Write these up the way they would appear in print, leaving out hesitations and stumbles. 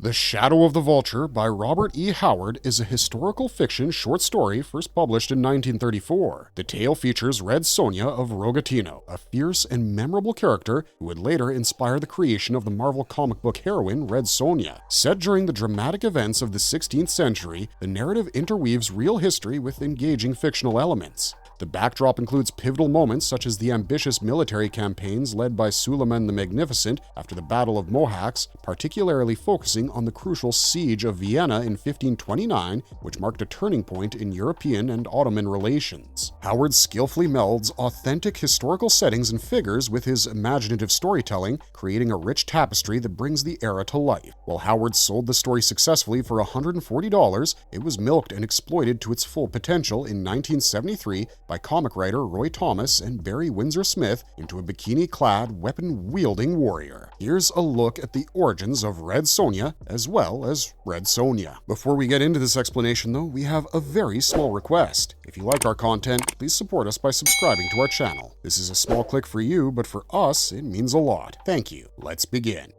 The Shadow of the Vulture by Robert E. Howard is a historical fiction short story first published in 1934. The tale features Red Sonya of Rogatino, a fierce and memorable character who would later inspire the creation of the Marvel comic book heroine Red Sonja. Set during the dramatic events of the 16th century, the narrative interweaves real history with engaging fictional elements. The backdrop includes pivotal moments such as the ambitious military campaigns led by Suleiman the Magnificent after the Battle of Mohács, particularly focusing on the crucial Siege of Vienna in 1529, which marked a turning point in European and Ottoman relations. Howard skillfully melds authentic historical settings and figures with his imaginative storytelling, creating a rich tapestry that brings the era to life. While Howard sold the story successfully for $140, it was milked and exploited to its full potential in 1973 by comic writer Roy Thomas and Barry Windsor Smith into a bikini-clad, weapon-wielding warrior. Here's a look at the origins of Red Sonja as well as Red Sonja. Before we get into this explanation though, we have a very small request. If you like our content, please support us by subscribing to our channel. This is a small click for you, but for us, it means a lot. Thank you. Let's begin.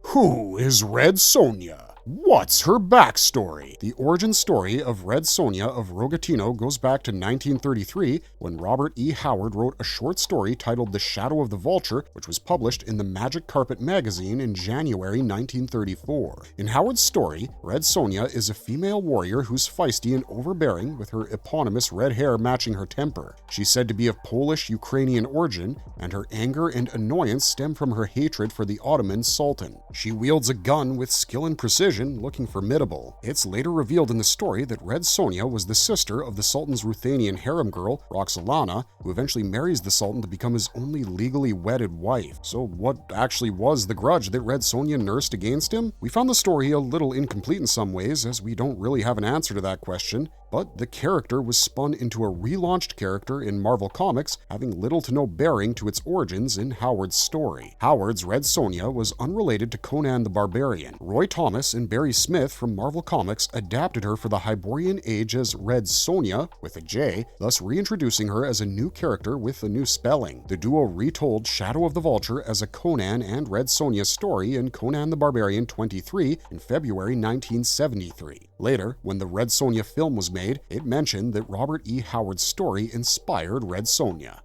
Who is Red Sonja? What's her backstory? The origin story of Red Sonya of Rogatino goes back to 1933 when Robert E. Howard wrote a short story titled The Shadow of the Vulture, which was published in the Magic Carpet magazine in January 1934. In Howard's story, Red Sonja is a female warrior who's feisty and overbearing, with her eponymous red hair matching her temper. She's said to be of Polish-Ukrainian origin, and her anger and annoyance stem from her hatred for the Ottoman Sultan. She wields a gun with skill and precision, looking formidable. It's later revealed in the story that Red Sonja was the sister of the Sultan's Ruthenian harem girl, Roxolana, who eventually marries the Sultan to become his only legally wedded wife. So what actually was the grudge that Red Sonja nursed against him? We found the story a little incomplete in some ways, as we don't really have an answer to that question, but the character was spun into a relaunched character in Marvel Comics, having little to no bearing to its origins in Howard's story. Howard's Red Sonja was unrelated to Conan the Barbarian. Roy Thomas and Barry Smith from Marvel Comics adapted her for the Hyborian Age as Red Sonja, with a J, thus reintroducing her as a new character with a new spelling. The duo retold Shadow of the Vulture as a Conan and Red Sonja story in Conan the Barbarian 23 in February 1973. Later, when the Red Sonja film was made, it mentioned that Robert E. Howard's story inspired Red Sonja.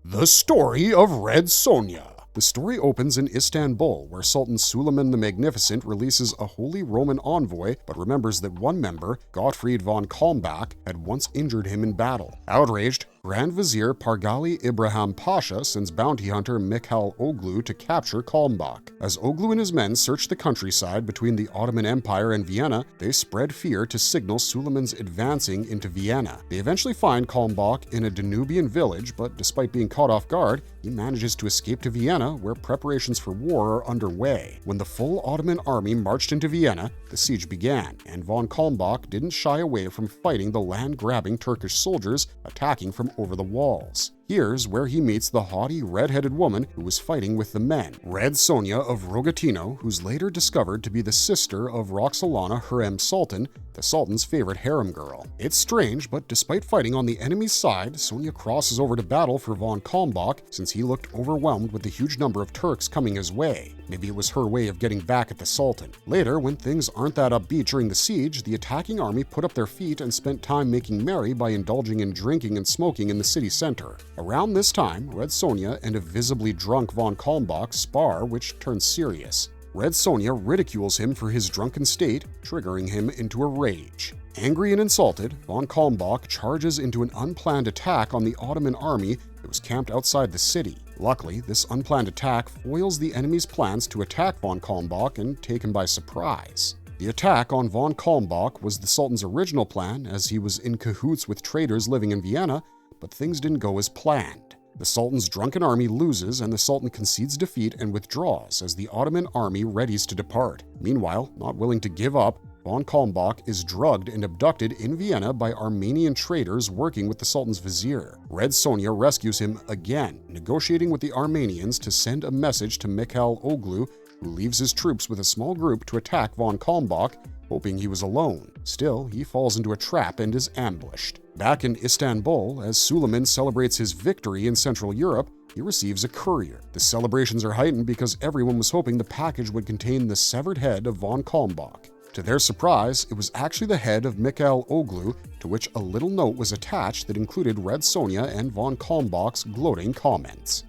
The story of Red Sonja. The story opens in Istanbul, where Sultan Suleiman the Magnificent releases a Holy Roman envoy, but remembers that one member, Gottfried von Kalmbach, had once injured him in battle. Outraged, Grand Vizier Pargali Ibrahim Pasha sends bounty hunter Mikhail Oglu to capture Kalmbach. As Oglu and his men search the countryside between the Ottoman Empire and Vienna, they spread fear to signal Suleiman's advancing into Vienna. They eventually find Kalmbach in a Danubian village, but despite being caught off guard, he manages to escape to Vienna, where preparations for war are underway. When the full Ottoman army marched into Vienna, the siege began, and von Kalmbach didn't shy away from fighting the land-grabbing Turkish soldiers attacking from over the walls. Here's where he meets the haughty, red-headed woman who was fighting with the men, Red Sonya of Rogatino, who's later discovered to be the sister of Roxolana Hurrem Sultan, the Sultan's favorite harem girl. It's strange, but despite fighting on the enemy's side, Sonya crosses over to battle for von Kalmbach since he looked overwhelmed with the huge number of Turks coming his way. Maybe it was her way of getting back at the Sultan. Later, when things aren't that upbeat during the siege, the attacking army put up their feet and spent time making merry by indulging in drinking and smoking in the city center. Around this time, Red Sonja and a visibly drunk von Kalmbach spar, which turns serious. Red Sonja ridicules him for his drunken state, triggering him into a rage. Angry and insulted, von Kalmbach charges into an unplanned attack on the Ottoman army that was camped outside the city. Luckily, this unplanned attack foils the enemy's plans to attack von Kalmbach and take him by surprise. The attack on von Kalmbach was the Sultan's original plan, as he was in cahoots with traders living in Vienna, but things didn't go as planned. The Sultan's drunken army loses, and the Sultan concedes defeat and withdraws as the Ottoman army readies to depart. Meanwhile, not willing to give up, von Kalmbach is drugged and abducted in Vienna by Armenian traders working with the Sultan's vizier. Red Sonja rescues him again, negotiating with the Armenians to send a message to Mikhail Oglu, who leaves his troops with a small group to attack von Kalmbach, hoping he was alone. Still, he falls into a trap and is ambushed. Back in Istanbul, as Suleiman celebrates his victory in Central Europe, he receives a courier. The celebrations are heightened because everyone was hoping the package would contain the severed head of von Kalmbach. To their surprise, it was actually the head of Mikhail Oglu, to which a little note was attached that included Red Sonja and von Kalmbach's gloating comments.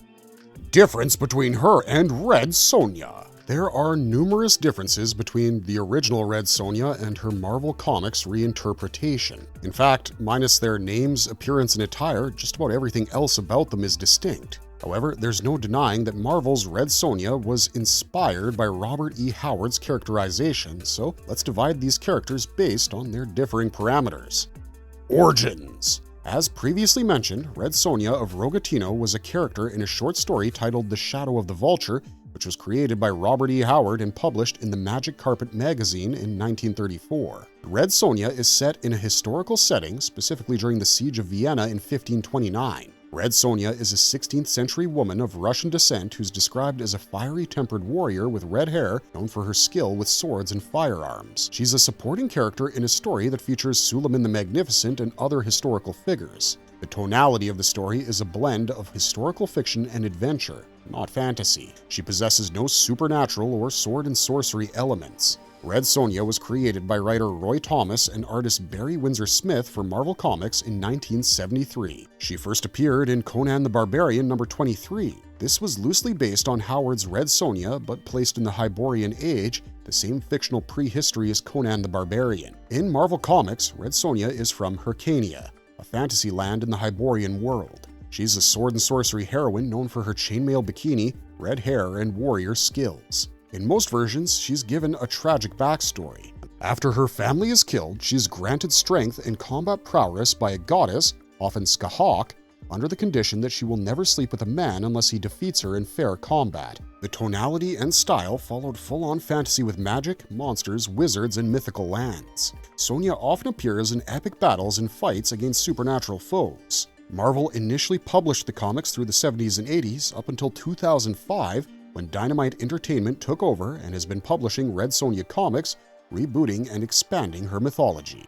Difference between her and Red Sonja. There are numerous differences between the original Red Sonja and her Marvel Comics reinterpretation. In fact, minus their names, appearance, and attire, just about everything else about them is distinct. However, there's no denying that Marvel's Red Sonja was inspired by Robert E. Howard's characterization, so let's divide these characters based on their differing parameters. Origins. As previously mentioned, Red Sonya of Rogatino was a character in a short story titled The Shadow of the Vulture, which was created by Robert E. Howard and published in the Magic Carpet magazine in 1934. Red Sonja is set in a historical setting, specifically during the Siege of Vienna in 1529. Red Sonja is a 16th century woman of Russian descent who's described as a fiery-tempered warrior with red hair, known for her skill with swords and firearms. She's a supporting character in a story that features Suleiman the Magnificent and other historical figures. The tonality of the story is a blend of historical fiction and adventure, not fantasy. She possesses no supernatural or sword and sorcery elements. Red Sonja was created by writer Roy Thomas and artist Barry Windsor Smith for Marvel Comics in 1973. She first appeared in Conan the Barbarian number 23. This was loosely based on Howard's Red Sonja, but placed in the Hyborian Age, the same fictional prehistory as Conan the Barbarian. In Marvel Comics, Red Sonja is from Hyrcania, a fantasy land in the Hyborian world. She's a sword and sorcery heroine known for her chainmail bikini, red hair, and warrior skills. In most versions, she's given a tragic backstory. After her family is killed, she's granted strength and combat prowess by a goddess, often Skahak, under the condition that she will never sleep with a man unless he defeats her in fair combat. The tonality and style followed full-on fantasy with magic, monsters, wizards, and mythical lands. Sonja often appears in epic battles and fights against supernatural foes. Marvel initially published the comics through the 70s and 80s up until 2005, when Dynamite Entertainment took over and has been publishing Red Sonja comics, rebooting and expanding her mythology.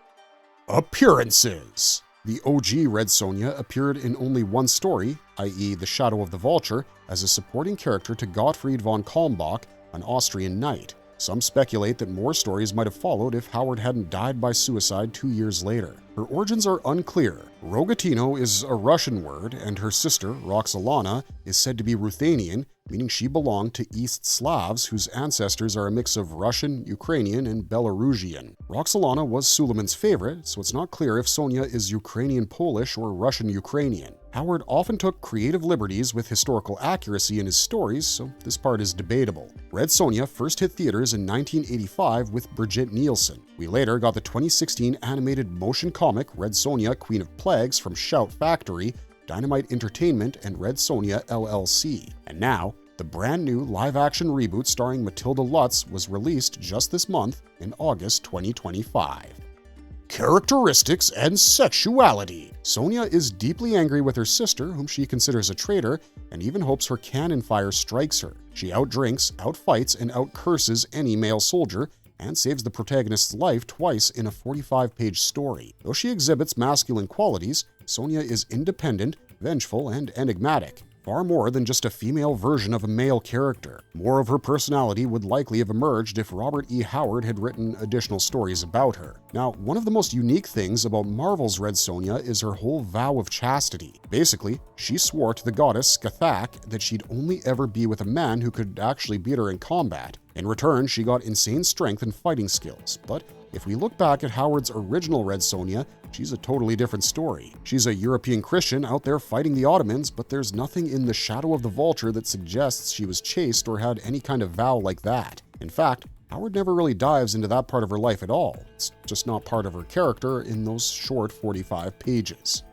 Appearances. The OG Red Sonja appeared in only one story, i.e. The Shadow of the Vulture, as a supporting character to Gottfried von Kalmbach, an Austrian knight. Some speculate that more stories might have followed if Howard hadn't died by suicide 2 years later. Her origins are unclear. Rogatino is a Russian word, and her sister, Roxolana, is said to be Ruthenian, meaning she belonged to East Slavs whose ancestors are a mix of Russian, Ukrainian, and Belarusian. Roxolana was Suleiman's favorite, so it's not clear if Sonja is Ukrainian-Polish or Russian-Ukrainian. Howard often took creative liberties with historical accuracy in his stories, so this part is debatable. Red Sonja first hit theaters in 1985 with Brigitte Nielsen. We later got the 2016 animated motion comic Red Sonja Queen of Plagues from Shout Factory, Dynamite Entertainment, and Red Sonja LLC. And now, the brand new live-action reboot starring Matilda Lutz was released just this month in August 2025. Characteristics and sexuality. Sonja is deeply angry with her sister, whom she considers a traitor, and even hopes her cannon fire strikes her. She outdrinks, outfights, and outcurses any male soldier, and saves the protagonist's life twice in a 45-page story. Though she exhibits masculine qualities, Sonja is independent, vengeful, and enigmatic. Far more than just a female version of a male character. More of her personality would likely have emerged if Robert E. Howard had written additional stories about her. Now, one of the most unique things about Marvel's Red Sonja is her whole vow of chastity. Basically, she swore to the goddess Skathak that she'd only ever be with a man who could actually beat her in combat. In return, she got insane strength and fighting skills, but if we look back at Howard's original Red Sonja, she's a totally different story. She's a European Christian out there fighting the Ottomans, but there's nothing in The Shadow of the Vulture that suggests she was chaste or had any kind of vow like that. In fact, Howard never really dives into that part of her life at all. It's just not part of her character in those short 45 pages.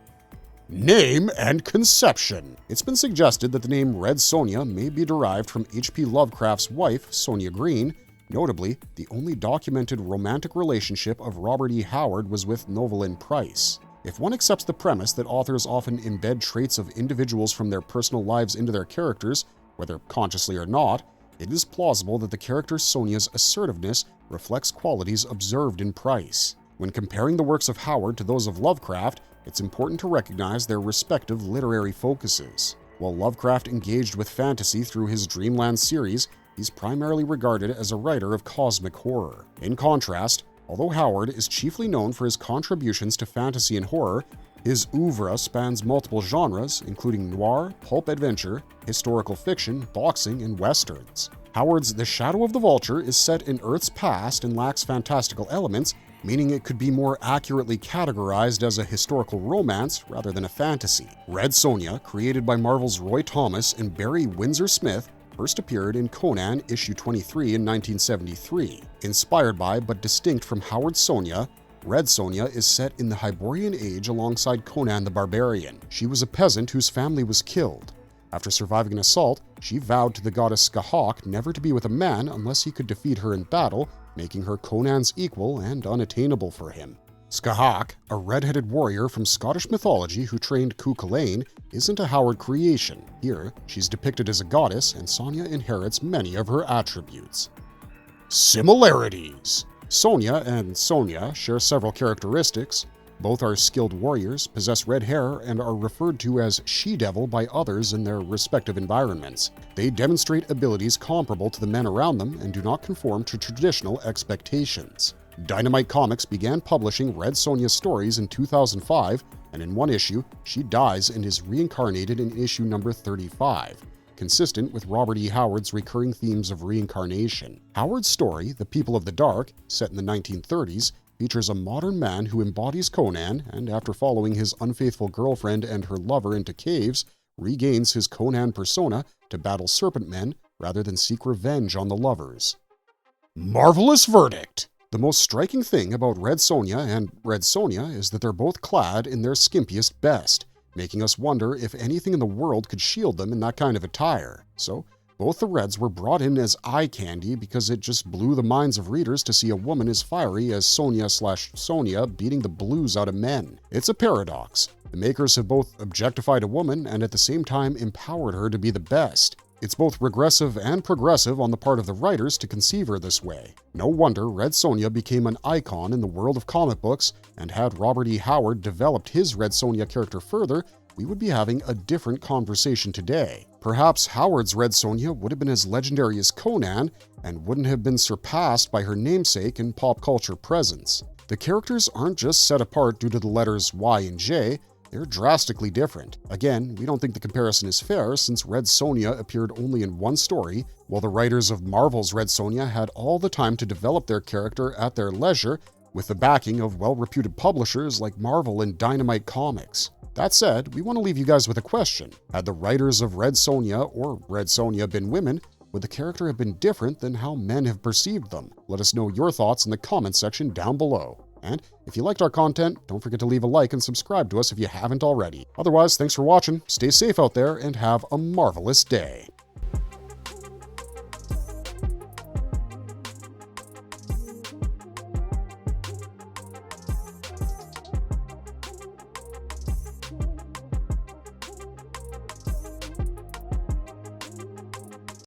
Name and conception. It's been suggested that the name Red Sonja may be derived from H.P. Lovecraft's wife, Sonia Green. Notably, the only documented romantic relationship of Robert E. Howard was with Novelyn Price. If one accepts the premise that authors often embed traits of individuals from their personal lives into their characters, whether consciously or not, it is plausible that the character Sonja's assertiveness reflects qualities observed in Price. When comparing the works of Howard to those of Lovecraft, it's important to recognize their respective literary focuses. While Lovecraft engaged with fantasy through his Dreamland series, he's primarily regarded as a writer of cosmic horror. In contrast, although Howard is chiefly known for his contributions to fantasy and horror, his oeuvre spans multiple genres, including noir, pulp adventure, historical fiction, boxing, and westerns. Howard's The Shadow of the Vulture is set in Earth's past and lacks fantastical elements, meaning it could be more accurately categorized as a historical romance rather than a fantasy. Red Sonja, created by Marvel's Roy Thomas and Barry Windsor Smith, first appeared in Conan issue 23 in 1973. Inspired by but distinct from Howard's Sonja, Red Sonja is set in the Hyborian Age alongside Conan the Barbarian. She was a peasant whose family was killed. After surviving an assault, she vowed to the goddess Skahak never to be with a man unless he could defeat her in battle, making her Conan's equal and unattainable for him. Skahak, a red-headed warrior from Scottish mythology who trained Cuchulainn, isn't a Howard creation. Here, she's depicted as a goddess, and Sonja inherits many of her attributes. Similarities. Sonja and Sonja share several characteristics. Both are skilled warriors, possess red hair, and are referred to as she-devil by others in their respective environments. They demonstrate abilities comparable to the men around them and do not conform to traditional expectations. Dynamite Comics began publishing Red Sonja's stories in 2005, and in one issue, she dies and is reincarnated in issue number 35, consistent with Robert E. Howard's recurring themes of reincarnation. Howard's story, The People of the Dark, set in the 1930s, features a modern man who embodies Conan and, after following his unfaithful girlfriend and her lover into caves, regains his Conan persona to battle serpent men rather than seek revenge on the lovers. Marvelous verdict! The most striking thing about Red Sonja and Red Sonja is that they're both clad in their skimpiest best, making us wonder if anything in the world could shield them in that kind of attire. So, both the Reds were brought in as eye candy because it just blew the minds of readers to see a woman as fiery as Sonja beating the blues out of men. It's a paradox. The makers have both objectified a woman and at the same time empowered her to be the best. It's both regressive and progressive on the part of the writers to conceive her this way. No wonder Red Sonja became an icon in the world of comic books, and had Robert E. Howard developed his Red Sonja character further, we would be having a different conversation today. Perhaps Howard's Red Sonja would have been as legendary as Conan and wouldn't have been surpassed by her namesake in pop culture presence. The characters aren't just set apart due to the letters Y and J, they're drastically different. Again, we don't think the comparison is fair since Red Sonja appeared only in one story, while the writers of Marvel's Red Sonja had all the time to develop their character at their leisure with the backing of well-reputed publishers like Marvel and Dynamite Comics. That said, we want to leave you guys with a question. Had the writers of Red Sonja or Red Sonja been women, would the character have been different than how men have perceived them? Let us know your thoughts in the comments section down below. And if you liked our content, don't forget to leave a like and subscribe to us if you haven't already. Otherwise, thanks for watching, stay safe out there, and have a marvelous day.